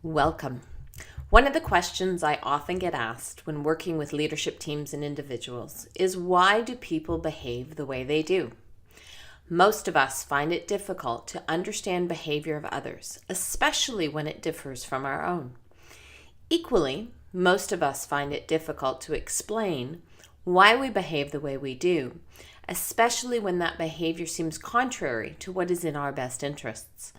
Welcome. One of the questions I often get asked when working with leadership teams and individuals is, why do people behave the way they do? Most of us find it difficult to understand behavior of others, especially when it differs from our own. Equally, most of us find it difficult to explain why we behave the way we do, especially when that behavior seems contrary to what is in our best interests.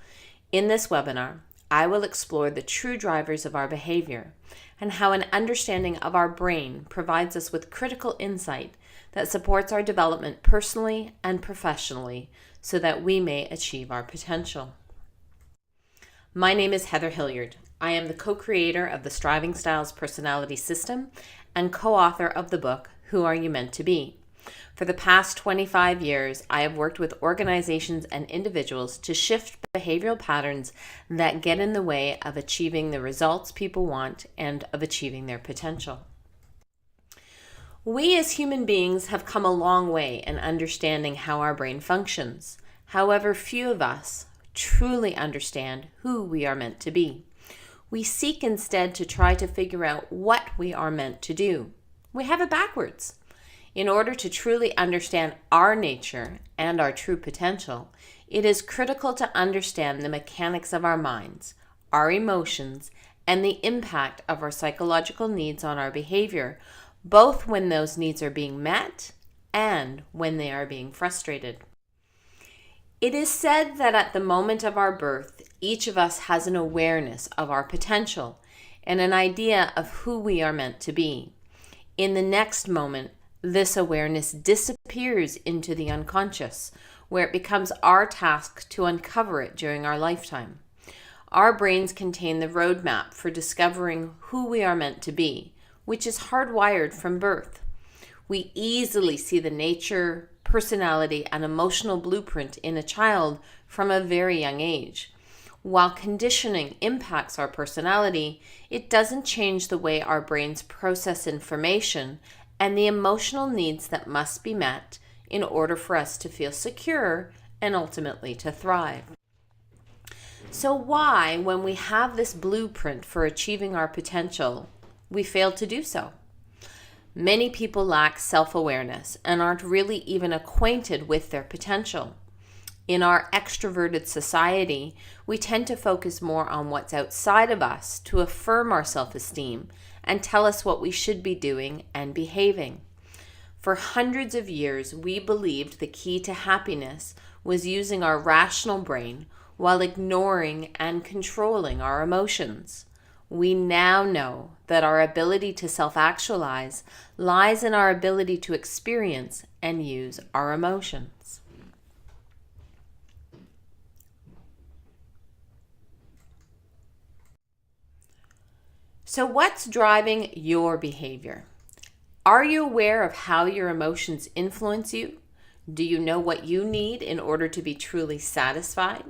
In this webinar, I will explore the true drivers of our behavior and how an understanding of our brain provides us with critical insight that supports our development personally and professionally so that we may achieve our potential. My name is Heather Hilliard. I am the co-creator of the Striving Styles Personality System and co-author of the book, Who Are You Meant to Be? For the past 25 years, I have worked with organizations and individuals to shift behavioral patterns that get in the way of achieving the results people want and of achieving their potential. We as human beings have come a long way in understanding how our brain functions. However, few of us truly understand who we are meant to be. We seek instead to try to figure out what we are meant to do. We have it backwards. In order to truly understand our nature and our true potential, it is critical to understand the mechanics of our minds, our emotions, and the impact of our psychological needs on our behavior, both when those needs are being met and when they are being frustrated. It is said that at the moment of our birth, each of us has an awareness of our potential and an idea of who we are meant to be. In the next moment, this awareness disappears into the unconscious, where it becomes our task to uncover it during our lifetime. Our brains contain the roadmap for discovering who we are meant to be, which is hardwired from birth. We easily see the nature, personality, and emotional blueprint in a child from a very young age. While conditioning impacts our personality, it doesn't change the way our brains process information and the emotional needs that must be met in order for us to feel secure and ultimately to thrive. So why, when we have this blueprint for achieving our potential, we fail to do so? Many people lack self-awareness and aren't really even acquainted with their potential. In our extroverted society, we tend to focus more on what's outside of us to affirm our self-esteem and tell us what we should be doing and behaving. For hundreds of years, we believed the key to happiness was using our rational brain while ignoring and controlling our emotions. We now know that our ability to self-actualize lies in our ability to experience and use our emotions. So what's driving your behavior? Are you aware of how your emotions influence you? Do you know what you need in order to be truly satisfied?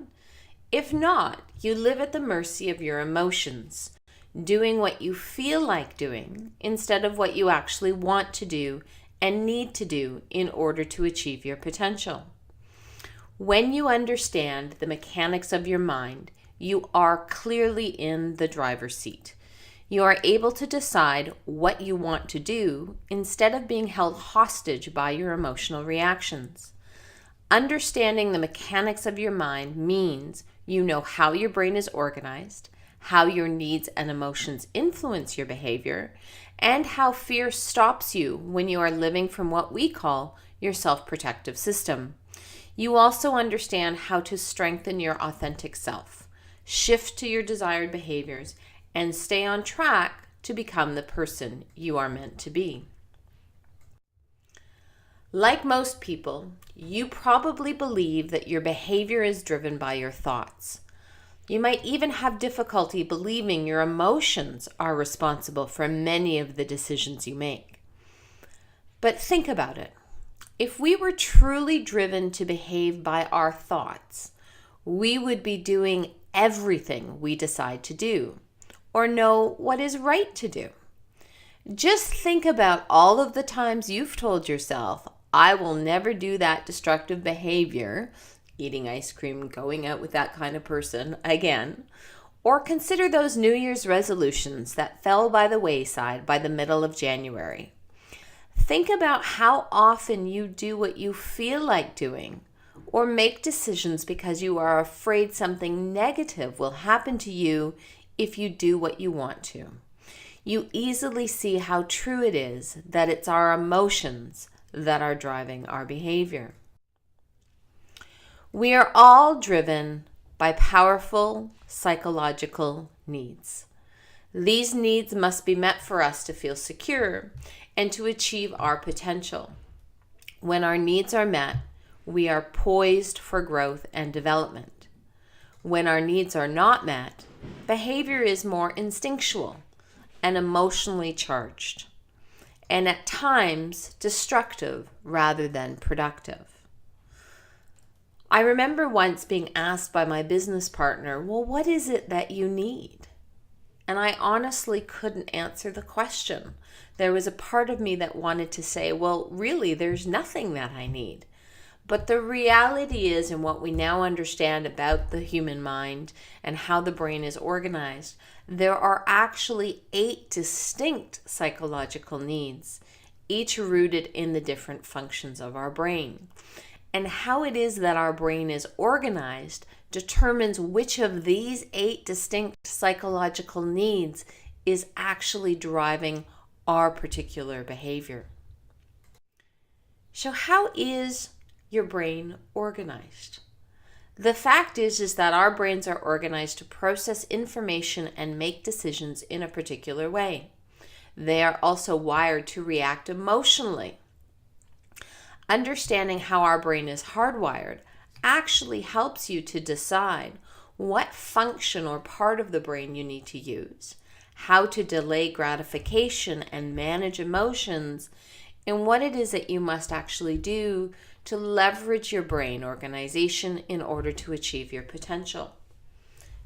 If not, you live at the mercy of your emotions, doing what you feel like doing instead of what you actually want to do and need to do in order to achieve your potential. When you understand the mechanics of your mind, you are clearly in the driver's seat. You are able to decide what you want to do instead of being held hostage by your emotional reactions. Understanding the mechanics of your mind means you know how your brain is organized, how your needs and emotions influence your behavior, and how fear stops you when you are living from what we call your self-protective system. You also understand how to strengthen your authentic self, shift to your desired behaviors, and stay on track to become the person you are meant to be. Like most people, you probably believe that your behavior is driven by your thoughts. You might even have difficulty believing your emotions are responsible for many of the decisions you make. But think about it. If we were truly driven to behave by our thoughts, we would be doing everything we decide to do, or know what is right to do. Just think about all of the times you've told yourself, I will never do that destructive behavior, eating ice cream, going out with that kind of person again, Or consider those New Year's resolutions that fell by the wayside by the middle of January. Think about how often you do what you feel like doing, or make decisions because you are afraid something negative will happen to you if you do what you want to. You easily see how true it is that it's our emotions that are driving our behavior. We are all driven by powerful psychological needs. These needs must be met for us to feel secure and to achieve our potential. When our needs are met, we are poised for growth and development. When our needs are not met, behavior is more instinctual and emotionally charged, and at times destructive rather than productive. I remember once being asked by my business partner, well, what is it that you need? And I honestly couldn't answer the question. There was a part of me that wanted to say, well, really, there's nothing that I need. But the reality is, and what we now understand about the human mind and how the brain is organized, there are actually 8 distinct psychological needs, each rooted in the different functions of our brain. And how it is that our brain is organized determines which of these 8 distinct psychological needs is actually driving our particular behavior. So how is your brain organized? The fact is that our brains are organized to process information and make decisions in a particular way. They are also wired to react emotionally. Understanding how our brain is hardwired actually helps you to decide what function or part of the brain you need to use, how to delay gratification and manage emotions, and what it is that you must actually do to leverage your brain organization in order to achieve your potential.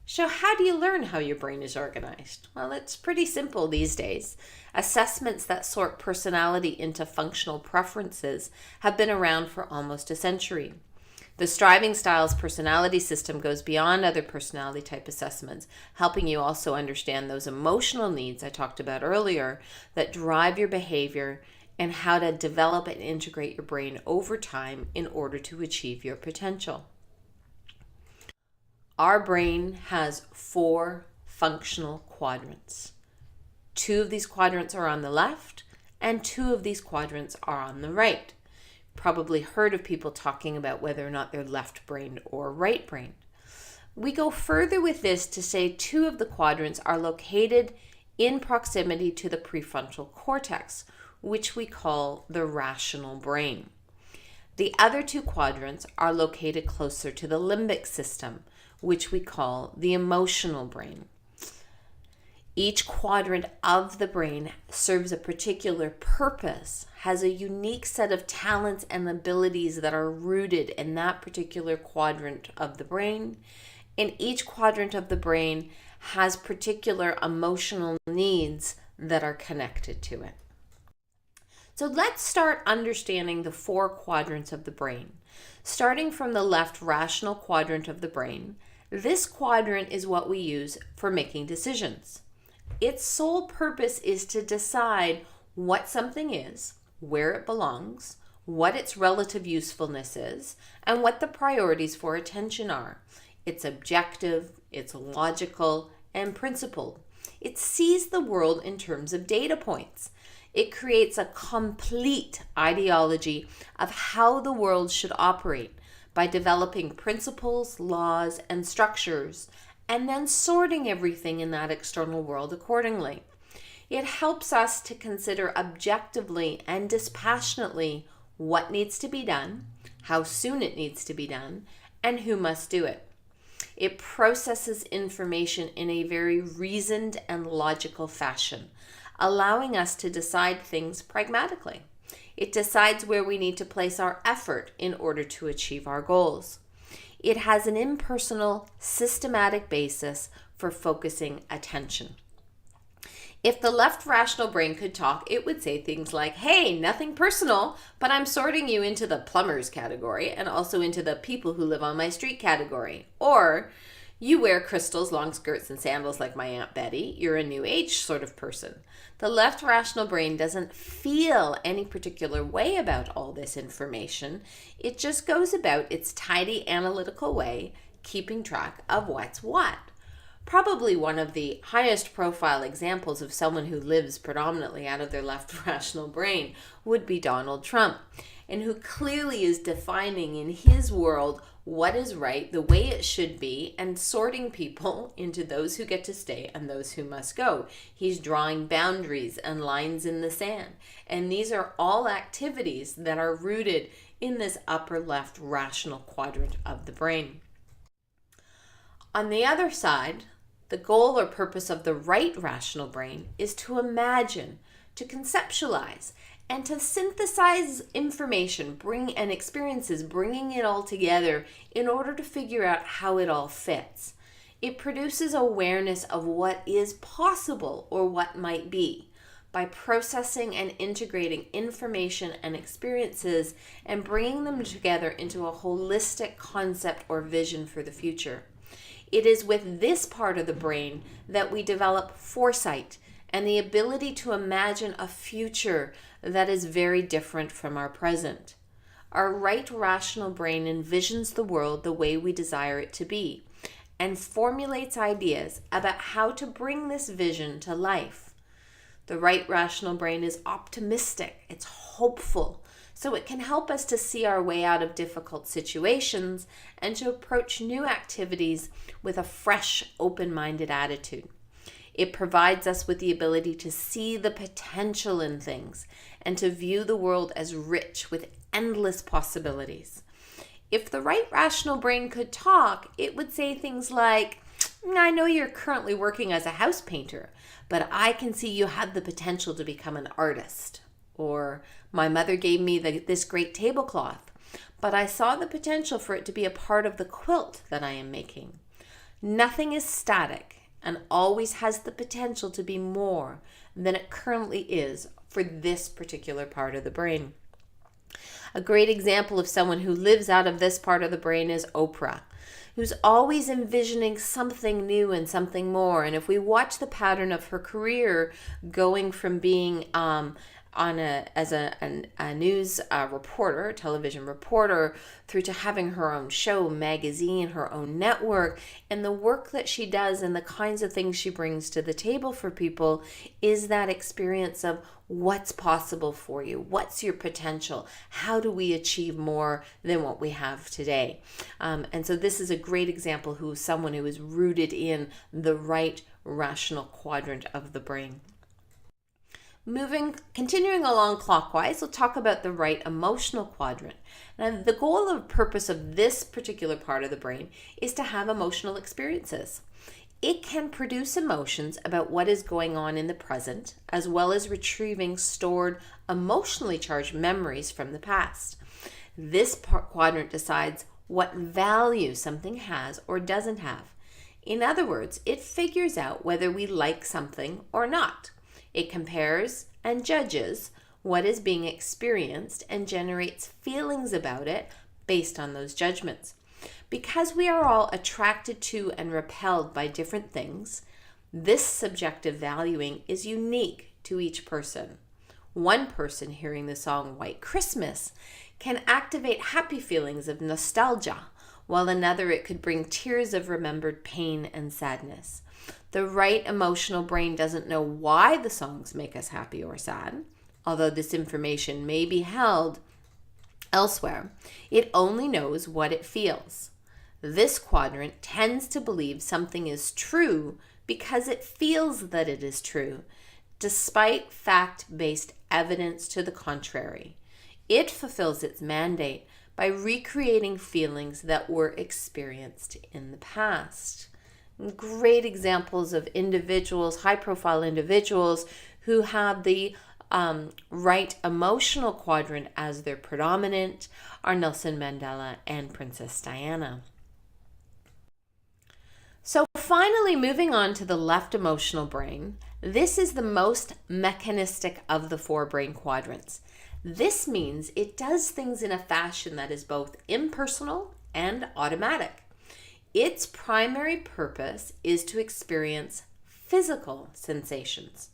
So how do you learn how your brain is organized? Well, it's pretty simple these days. Assessments that sort personality into functional preferences have been around for almost a century. The Striving Styles personality system goes beyond other personality type assessments, helping you also understand those emotional needs I talked about earlier that drive your behavior and how to develop and integrate your brain over time in order to achieve your potential. Our brain has 4 functional quadrants. 2 of these quadrants are on the left, and 2 of these quadrants are on the right. Probably heard of people talking about whether or not they're left-brained or right-brained. We go further with this to say 2 of the quadrants are located in proximity to the prefrontal cortex, which we call the rational brain. The other 2 quadrants are located closer to the limbic system, which we call the emotional brain. Each quadrant of the brain serves a particular purpose, has a unique set of talents and abilities that are rooted in that particular quadrant of the brain, and each quadrant of the brain has particular emotional needs that are connected to it. So let's start understanding the 4 quadrants of the brain. Starting from the left rational quadrant of the brain, this quadrant is what we use for making decisions. Its sole purpose is to decide what something is, where it belongs, what its relative usefulness is, and what the priorities for attention are. It's objective, it's logical, and principled. It sees the world in terms of data points. It creates a complete ideology of how the world should operate by developing principles, laws, and structures, and then sorting everything in that external world accordingly. It helps us to consider objectively and dispassionately what needs to be done, how soon it needs to be done, and who must do it. It processes information in a very reasoned and logical fashion, allowing us to decide things pragmatically. It decides where we need to place our effort in order to achieve our goals. It has an impersonal, systematic basis for focusing attention. If the left rational brain could talk, it would say things like, hey, nothing personal, but I'm sorting you into the plumbers category and also into the people who live on my street category. Or, You wear crystals, long skirts, and sandals like my Aunt Betty. You're a new age sort of person. The left rational brain doesn't feel any particular way about all this information. It just goes about its tidy analytical way, keeping track of what's what. Probably one of the highest profile examples of someone who lives predominantly out of their left rational brain would be Donald Trump, and who clearly is defining in his world what is right, the way it should be, and sorting people into those who get to stay and those who must go. He's drawing boundaries and lines in the sand. And these are all activities that are rooted in this upper left rational quadrant of the brain. On the other side, the goal or purpose of the right rational brain is to imagine, to conceptualize, and to synthesize information, and experiences, bringing it all together in order to figure out how it all fits. It produces awareness of what is possible or what might be by processing and integrating information and experiences and bringing them together into a holistic concept or vision for the future. It is with this part of the brain that we develop foresight and the ability to imagine a future that is very different from our present. Our right rational brain envisions the world the way we desire it to be and formulates ideas about how to bring this vision to life. The right rational brain is optimistic, it's hopeful, so it can help us to see our way out of difficult situations and to approach new activities with a fresh, open-minded attitude. It provides us with the ability to see the potential in things and to view the world as rich with endless possibilities. If the right rational brain could talk, it would say things like, I know you're currently working as a house painter, but I can see you have the potential to become an artist. Or, my mother gave me this great tablecloth, but I saw the potential for it to be a part of the quilt that I am making. Nothing is static and always has the potential to be more than it currently is for this particular part of the brain. A great example of someone who lives out of this part of the brain is Oprah, who's always envisioning something new and something more. And if we watch the pattern of her career going from being as a news reporter, television reporter, through to having her own show, magazine, her own network, and the work that she does and the kinds of things she brings to the table for people is that experience of what's possible for you, what's your potential, how do we achieve more than what we have today. And so this is a great example who's someone who is rooted in the right rational quadrant of the brain. Continuing along clockwise, we'll talk about the right emotional quadrant. Now, the goal or purpose of this particular part of the brain is to have emotional experiences. It can produce emotions about what is going on in the present, as well as retrieving stored emotionally charged memories from the past. This quadrant decides what value something has or doesn't have. In other words, it figures out whether we like something or not. It compares and judges what is being experienced and generates feelings about it based on those judgments. Because we are all attracted to and repelled by different things, this subjective valuing is unique to each person. One person hearing the song White Christmas can activate happy feelings of nostalgia, while another it could bring tears of remembered pain and sadness. The right emotional brain doesn't know why the songs make us happy or sad, although this information may be held elsewhere. It only knows what it feels. This quadrant tends to believe something is true because it feels that it is true, despite fact-based evidence to the contrary. It fulfills its mandate by recreating feelings that were experienced in the past. Great examples of individuals, high-profile individuals who have the right emotional quadrant as their predominant are Nelson Mandela and Princess Diana. So finally, moving on to the left emotional brain, this is the most mechanistic of the 4 brain quadrants. This means it does things in a fashion that is both impersonal and automatic. Its primary purpose is to experience physical sensations.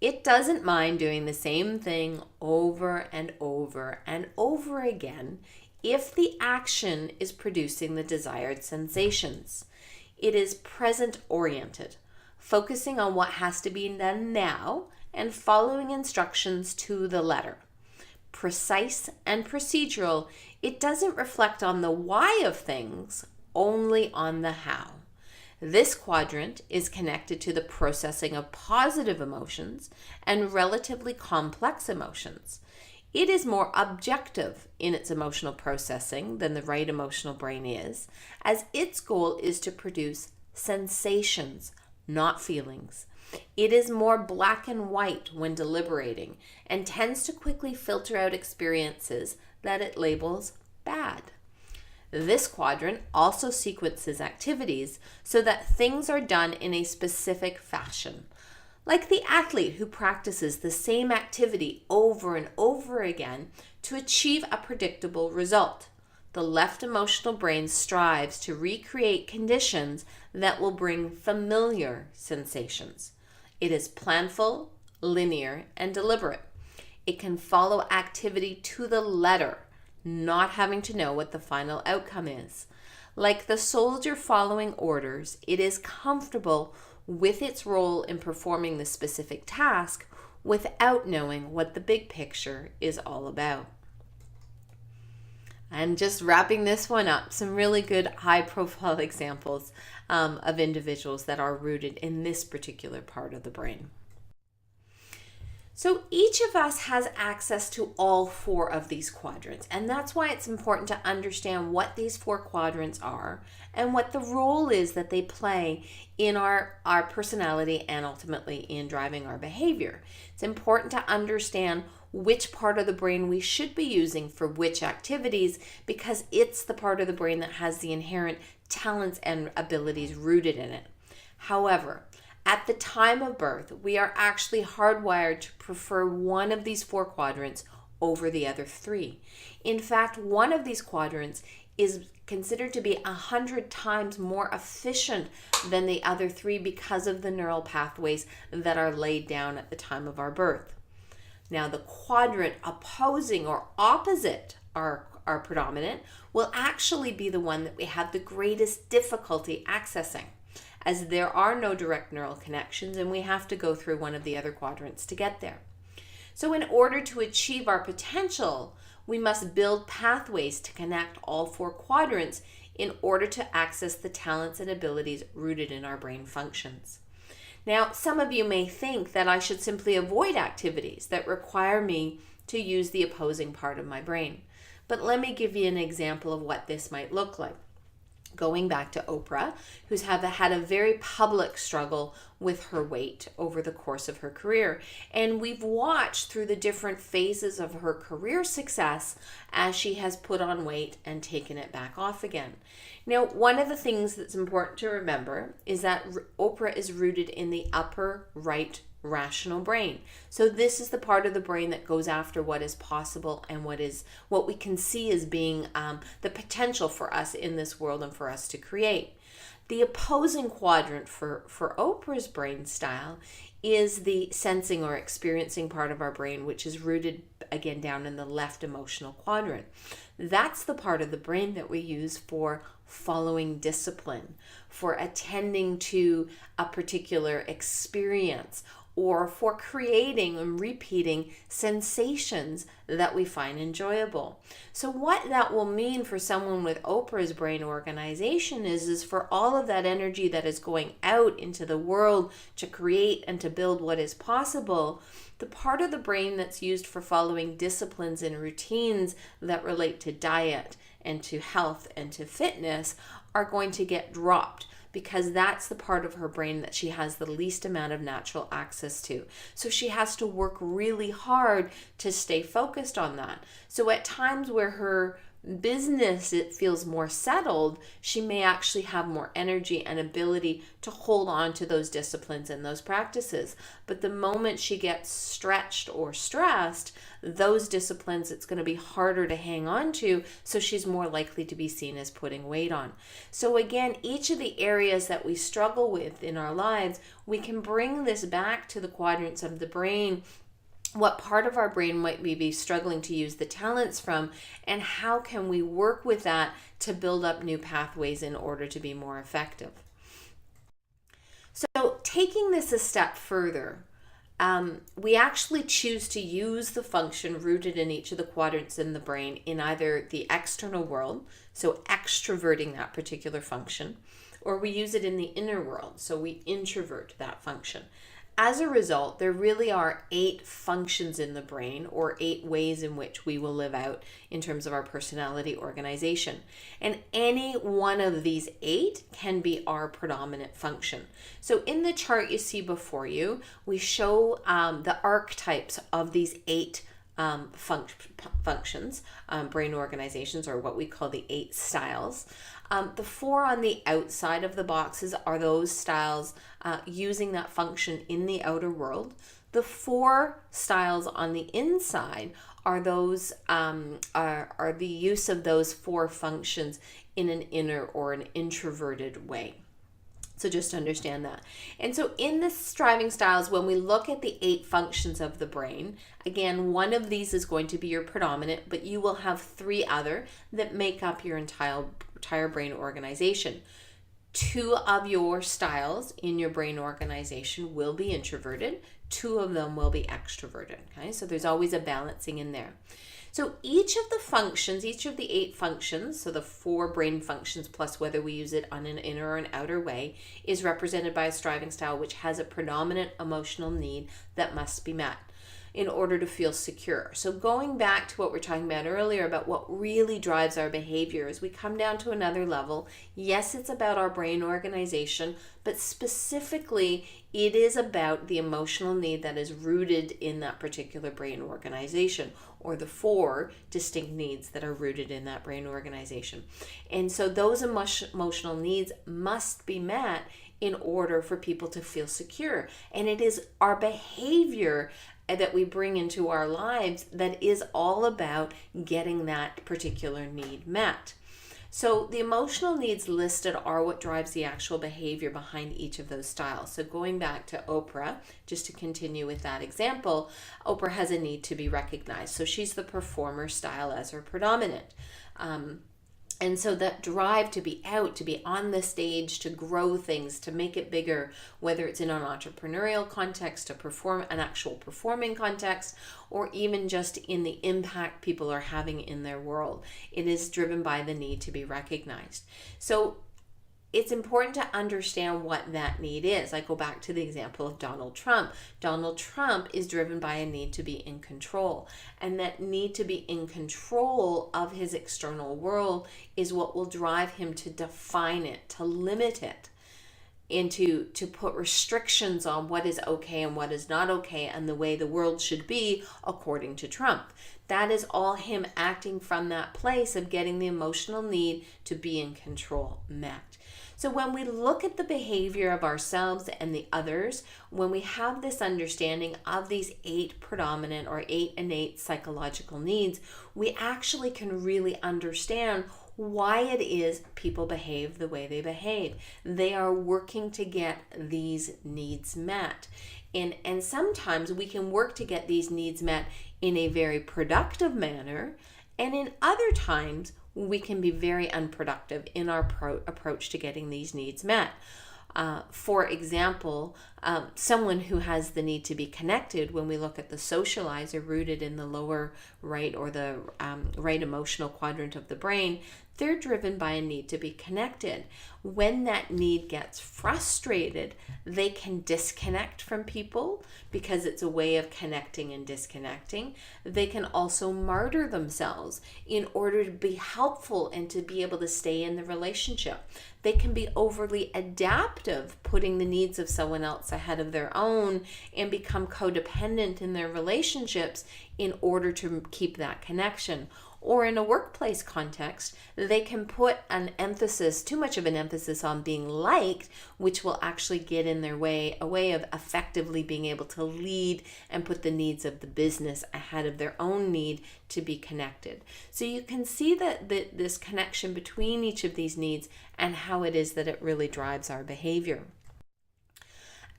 It doesn't mind doing the same thing over and over and over again if the action is producing the desired sensations. It is present-oriented, focusing on what has to be done now and following instructions to the letter. Precise and procedural, it doesn't reflect on the why of things, only on the how. This quadrant is connected to the processing of positive emotions and relatively complex emotions. It is more objective in its emotional processing than the right emotional brain is, as its goal is to produce sensations, not feelings. It is more black and white when deliberating and tends to quickly filter out experiences that it labels bad. This quadrant also sequences activities so that things are done in a specific fashion. Like the athlete who practices the same activity over and over again to achieve a predictable result. The left emotional brain strives to recreate conditions that will bring familiar sensations. It is planful, linear, and deliberate. It can follow activity to the letter, not having to know what the final outcome is. Like the soldier following orders, it is comfortable with its role in performing the specific task without knowing what the big picture is all about. And just wrapping this one up, some really good high-profile examples of individuals that are rooted in this particular part of the brain. So each of us has access to all four of these quadrants, and that's why it's important to understand what these four quadrants are and what the role is that they play in our personality and ultimately in driving our behavior. It's important to understand which part of the brain we should be using for which activities, because it's the part of the brain that has the inherent talents and abilities rooted in it. However, at the time of birth, we are actually hardwired to prefer one of these four quadrants over the other three. In fact, one of these quadrants is considered to be 100 times more efficient than the other three because of the neural pathways that are laid down at the time of our birth. Now, the quadrant opposing or opposite our predominant will actually be the one that we have the greatest difficulty accessing, as there are no direct neural connections and we have to go through one of the other quadrants to get there. So in order to achieve our potential, we must build pathways to connect all four quadrants in order to access the talents and abilities rooted in our brain functions. Now, some of you may think that I should simply avoid activities that require me to use the opposing part of my brain. But let me give you an example of what this might look like. Going back to Oprah, who's had a very public struggle with her weight over the course of her career. And we've watched through the different phases of her career success as she has put on weight and taken it back off again. Now, one of the things that's important to remember is that Oprah is rooted in the upper right rational brain. So this is the part of the brain that goes after what is possible and what we can see as being the potential for us in this world and for us to create. The opposing quadrant for Oprah's brain style is the sensing or experiencing part of our brain, which is rooted again down in the left emotional quadrant. That's the part of the brain that we use for following discipline, for attending to a particular experience, or for creating and repeating sensations that we find enjoyable. So what that will mean for someone with Oprah's brain organization is for all of that energy that is going out into the world to create and to build what is possible, the part of the brain that's used for following disciplines and routines that relate to diet and to health and to fitness are going to get dropped, because that's the part of her brain that she has the least amount of natural access to. So she has to work really hard to stay focused on that. So at times where her business, it feels more settled, she may actually have more energy and ability to hold on to those disciplines and those practices. But the moment she gets stretched or stressed, those disciplines, it's going to be harder to hang on to, so she's more likely to be seen as putting weight on. So again, each of the areas that we struggle with in our lives, we can bring this back to the quadrants of the brain. What part of our brain might we be struggling to use the talents from, and how can we work with that to build up new pathways in order to be more effective? So taking this a step further, we actually choose to use the function rooted in each of the quadrants in the brain in either the external world, so extroverting that particular function, or we use it in the inner world, so we introvert that function. As a result, there really are 8 functions in the brain, or 8 ways in which we will live out in terms of our personality organization. And any one of these 8 can be our predominant function. So in the chart you see before you, we show the archetypes of these 8 functions, brain organizations, or what we call the 8 styles. The 4 on the outside of the boxes are those styles using that function in the outer world. The 4 styles on the inside are those are the use of those 4 functions in an inner or an introverted way. So just understand that. And so in the striving styles, when we look at the 8 functions of the brain, again, one of these is going to be your predominant, but you will have 3 other that make up your entire brain organization. 2 of your styles in your brain organization will be introverted. 2 of them will be extroverted. Okay, so there's always a balancing in there. So each of the functions, each of the 8 functions, so the 4 brain functions plus whether we use it on an inner or an outer way, is represented by a striving style which has a predominant emotional need that must be met in order to feel secure. So going back to what we were talking about earlier about what really drives our behavior, as we come down to another level, yes, it's about our brain organization, but specifically it is about the emotional need that is rooted in that particular brain organization, or the 4 distinct needs that are rooted in that brain organization. And so those emotional needs must be met in order for people to feel secure. And it is our behavior that we bring into our lives that is all about getting that particular need met. So the emotional needs listed are what drives the actual behavior behind each of those styles. So going back to Oprah, just to continue with that example, Oprah has a need to be recognized. So she's the performer style as her predominant. And so that drive to be out, to be on the stage, to grow things, to make it bigger, whether it's in an entrepreneurial context, to perform an actual performing context, or even just in the impact people are having in their world, it is driven by the need to be recognized. So it's important to understand what that need is. I go back to the example of Donald Trump. Donald Trump is driven by a need to be in control. And that need to be in control of his external world is what will drive him to define it, to limit it, and to put restrictions on what is okay and what is not okay and the way the world should be according to Trump. That is all him acting from that place of getting the emotional need to be in control met. So when we look at the behavior of ourselves and the others, when we have this understanding of these 8 predominant or 8 innate psychological needs, we actually can really understand why it is people behave the way they behave. They are working to get these needs met. And sometimes we can work to get these needs met in a very productive manner, and in other times we can be very unproductive in our approach to getting these needs met. For example, someone who has the need to be connected, when we look at the socializer rooted in the lower right or the right emotional quadrant of the brain, they're driven by a need to be connected. When that need gets frustrated, they can disconnect from people because it's a way of connecting and disconnecting. They can also martyr themselves in order to be helpful and to be able to stay in the relationship. They can be overly adaptive, putting the needs of someone else ahead of their own, and become codependent in their relationships in order to keep that connection. or in a workplace context, they can put an emphasis, too much of an emphasis on being liked, which will actually get in their way, a way of effectively being able to lead and put the needs of the business ahead of their own need to be connected. So you can see that this connection between each of these needs and how it is that it really drives our behavior.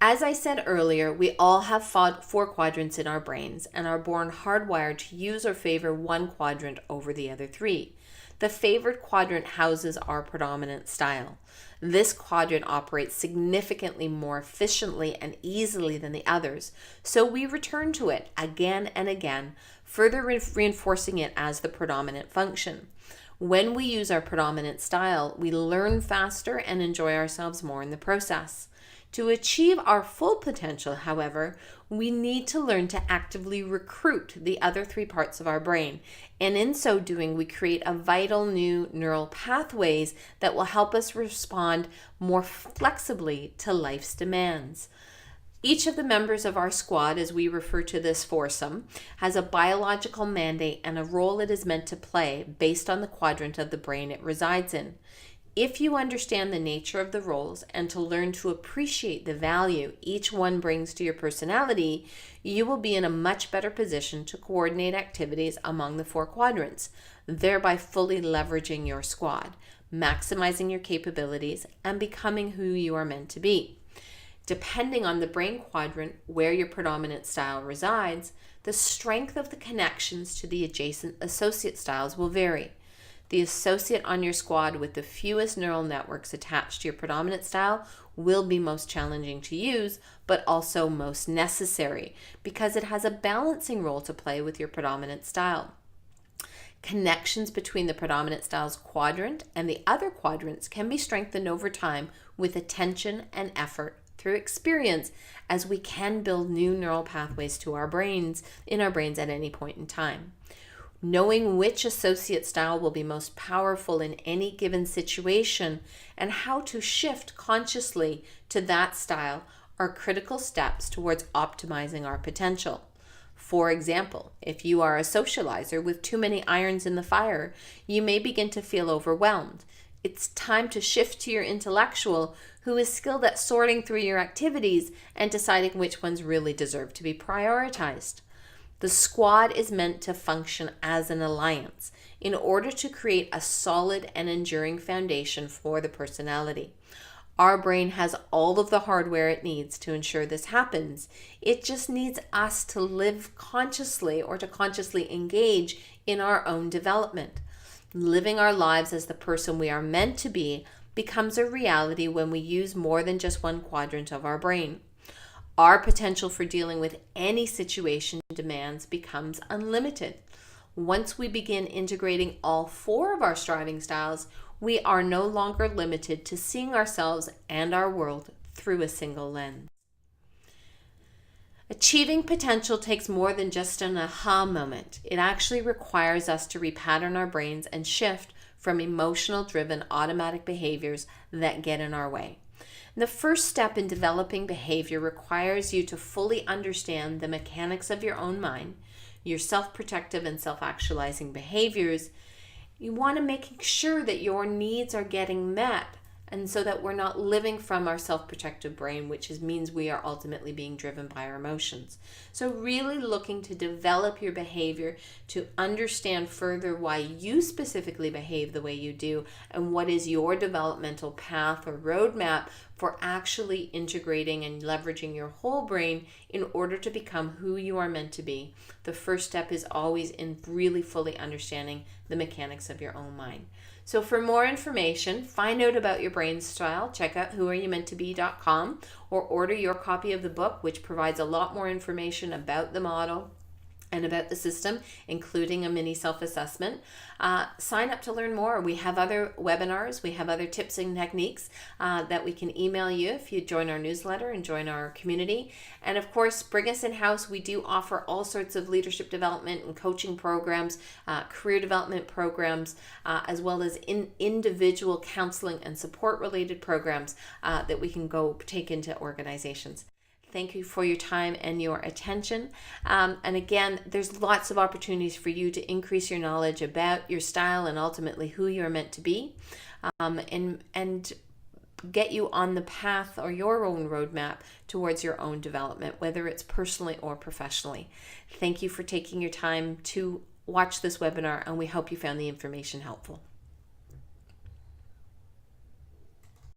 As I said earlier, we all have 4 quadrants in our brains and are born hardwired to use or favor one quadrant over the other 3. The favored quadrant houses our predominant style. This quadrant operates significantly more efficiently and easily than the others, so we return to it again and again, further reinforcing it as the predominant function. When we use our predominant style, we learn faster and enjoy ourselves more in the process. To achieve our full potential, however, we need to learn to actively recruit the other 3 parts of our brain, and in so doing, we create a vital new neural pathways that will help us respond more flexibly to life's demands. Each of the members of our squad, as we refer to this foursome, has a biological mandate and a role it is meant to play based on the quadrant of the brain it resides in. If you understand the nature of the roles and to learn to appreciate the value each one brings to your personality, you will be in a much better position to coordinate activities among the 4 quadrants, thereby fully leveraging your squad, maximizing your capabilities, and becoming who you are meant to be. Depending on the brain quadrant where your predominant style resides, the strength of the connections to the adjacent associate styles will vary. The associate on your squad with the fewest neural networks attached to your predominant style will be most challenging to use, but also most necessary because it has a balancing role to play with your predominant style. Connections between the predominant style's quadrant and the other quadrants can be strengthened over time with attention and effort through experience, as we can build new neural pathways to our brains at any point in time. Knowing which associate style will be most powerful in any given situation and how to shift consciously to that style are critical steps towards optimizing our potential. For example, if you are a socializer with too many irons in the fire, you may begin to feel overwhelmed. It's time to shift to your intellectual, who is skilled at sorting through your activities and deciding which ones really deserve to be prioritized. The squad is meant to function as an alliance in order to create a solid and enduring foundation for the personality. Our brain has all of the hardware it needs to ensure this happens. It just needs us to live consciously or to consciously engage in our own development. Living our lives as the person we are meant to be becomes a reality when we use more than just one quadrant of our brain. Our potential for dealing with any situation demands becomes unlimited. Once we begin integrating all 4 of our striving styles, we are no longer limited to seeing ourselves and our world through a single lens. Achieving potential takes more than just an aha moment. It actually requires us to repattern our brains and shift from emotional-driven automatic behaviors that get in our way. The first step in developing behavior requires you to fully understand the mechanics of your own mind, your self-protective and self-actualizing behaviors. You want to make sure that your needs are getting met, and so that we're not living from our self-protective brain, which means we are ultimately being driven by our emotions. So really looking to develop your behavior to understand further why you specifically behave the way you do and what is your developmental path or roadmap for actually integrating and leveraging your whole brain in order to become who you are meant to be. The first step is always in really fully understanding the mechanics of your own mind. So for more information, find out about your brain style, check out whoareyoumeanttobe.com or order your copy of the book, which provides a lot more information about the model and about the system, including a mini self-assessment. Sign up to learn more. We have other webinars. We have other tips and techniques that we can email you if you join our newsletter and join our community. And of course, bring us in-house. We do offer all sorts of leadership development and coaching programs, career development programs, as well as individual counseling and support related programs that we can go take into organizations. Thank you for your time and your attention. And again, there's lots of opportunities for you to increase your knowledge about your style and ultimately who you're meant to be, and get you on the path or your own roadmap towards your own development, whether it's personally or professionally. Thank you for taking your time to watch this webinar, and we hope you found the information helpful.